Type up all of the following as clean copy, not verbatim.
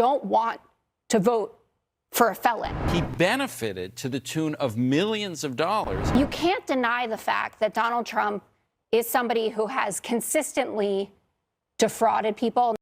don't want to vote for a felon. He benefited to the tune of millions of dollars. You can't deny the fact that Donald Trump is somebody who has consistently defrauded people.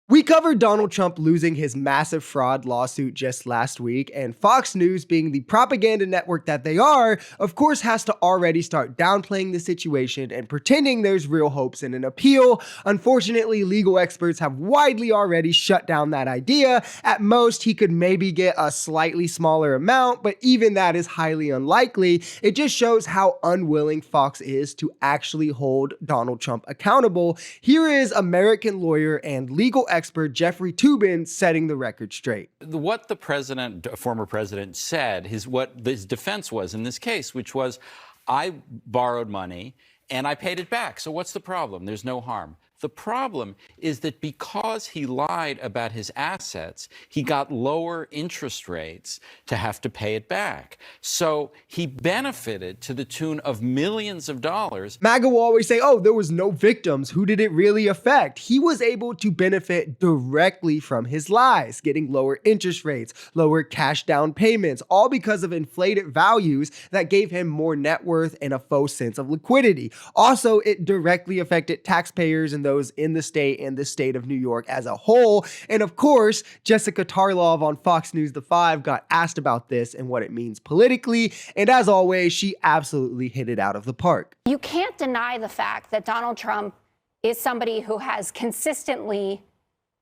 We covered Donald Trump losing his massive fraud lawsuit just last week, and Fox News, being the propaganda network that they are, of course has to already start downplaying the situation and pretending there's real hopes in an appeal. Unfortunately, legal experts have widely already shut down that idea. At most, he could maybe get a slightly smaller amount, but even that is highly unlikely. It just shows how unwilling Fox is to actually hold Donald Trump accountable. Here is American lawyer and legal expert Jeffrey Toobin setting the record straight. What the former president said, what his defense was in this case, which was, I borrowed money and I paid it back. So what's the problem? There's no harm. The problem is that because he lied about his assets, he got lower interest rates to have to pay it back. So he benefited to the tune of millions of dollars. MAGA will always say, oh, there was no victims. Who did it really affect? He was able to benefit directly from his lies, getting lower interest rates, lower cash down payments, all because of inflated values that gave him more net worth and a faux sense of liquidity. Also, it directly affected taxpayers and those in the state and the state of New York as a whole. And of course, Jessica Tarlov on Fox News The 5 got asked about this and what it means politically. And as always, she absolutely hit it out of the park. You can't deny the fact that Donald Trump is somebody who has consistently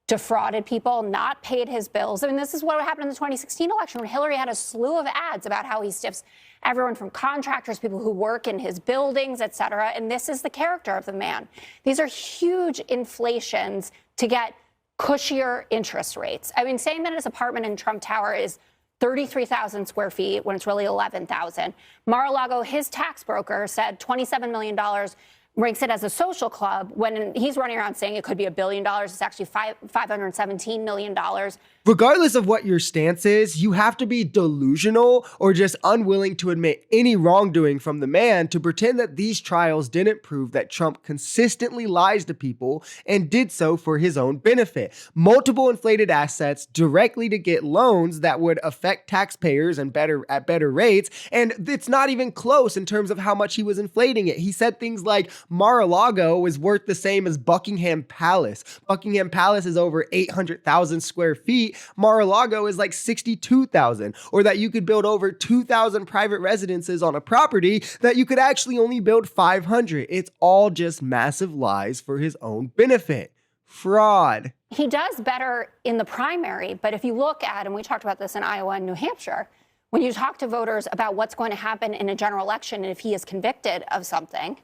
defrauded people, not paid his bills. I mean, this is what happened in the 2016 election when Hillary had a slew of ads about how he stiffs everyone from contractors, people who work in his buildings, et cetera. And this is the character of the man. These are huge inflations to get cushier interest rates. I mean, saying that his apartment in Trump Tower is 33,000 square feet when it's really 11,000. Mar-a-Lago, his tax broker, said $27 million ranks it as a social club when he's running around saying it could be $1 billion. It's actually $517 million. Regardless of what your stance is, you have to be delusional or just unwilling to admit any wrongdoing from the man to pretend that these trials didn't prove that Trump consistently lies to people and did so for his own benefit. Multiple inflated assets directly to get loans that would affect taxpayers and at better rates. And it's not even close in terms of how much he was inflating it. He said things like Mar-a-Lago was worth the same as Buckingham Palace. Buckingham Palace is over 800,000 square feet. Mar-a-Lago is like 62,000, or that you could build over 2,000 private residences on a property that you could actually only build 500. It's all just massive lies for his own benefit. Fraud. He does better in the primary, but if you look at, and we talked about this in Iowa and New Hampshire, when you talk to voters about what's going to happen in a general election and if he is convicted of something,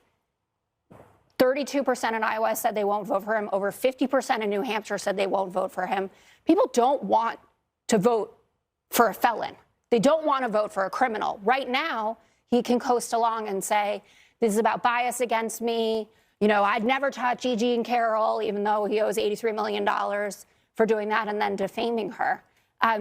32% in Iowa said they won't vote for him. Over 50% in New Hampshire said they won't vote for him. People don't want to vote for a felon. They don't want to vote for a criminal. Right now, he can coast along and say, this is about bias against me. You know, I'd never touch E.G. and Carroll, even though he owes $83 million for doing that and then defaming her.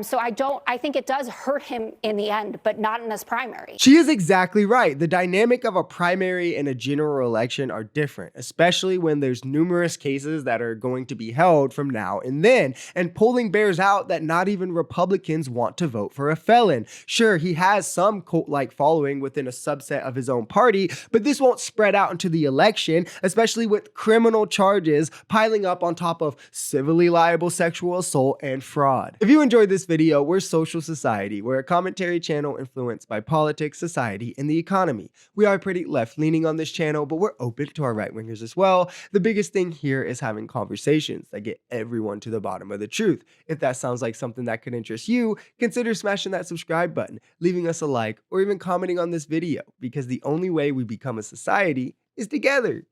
So I think it does hurt him in the end, but not in this primary. She is exactly right. The dynamic of a primary and a general election are different, especially when there's numerous cases that are going to be held from now and then. And polling bears out that not even Republicans want to vote for a felon. Sure, he has some cult-like following within a subset of his own party, but this won't spread out into the election, especially with criminal charges piling up on top of civilly liable sexual assault and fraud. If you enjoyed this video, we're Social Society. We're a commentary channel influenced by politics, society, and the economy. We are pretty left-leaning on this channel, but we're open to our right-wingers as well. The biggest thing here is having conversations that get everyone to the bottom of the truth. If that sounds like something that could interest you, consider smashing that subscribe button, leaving us a like, or even commenting on this video, because the only way we become a society is together.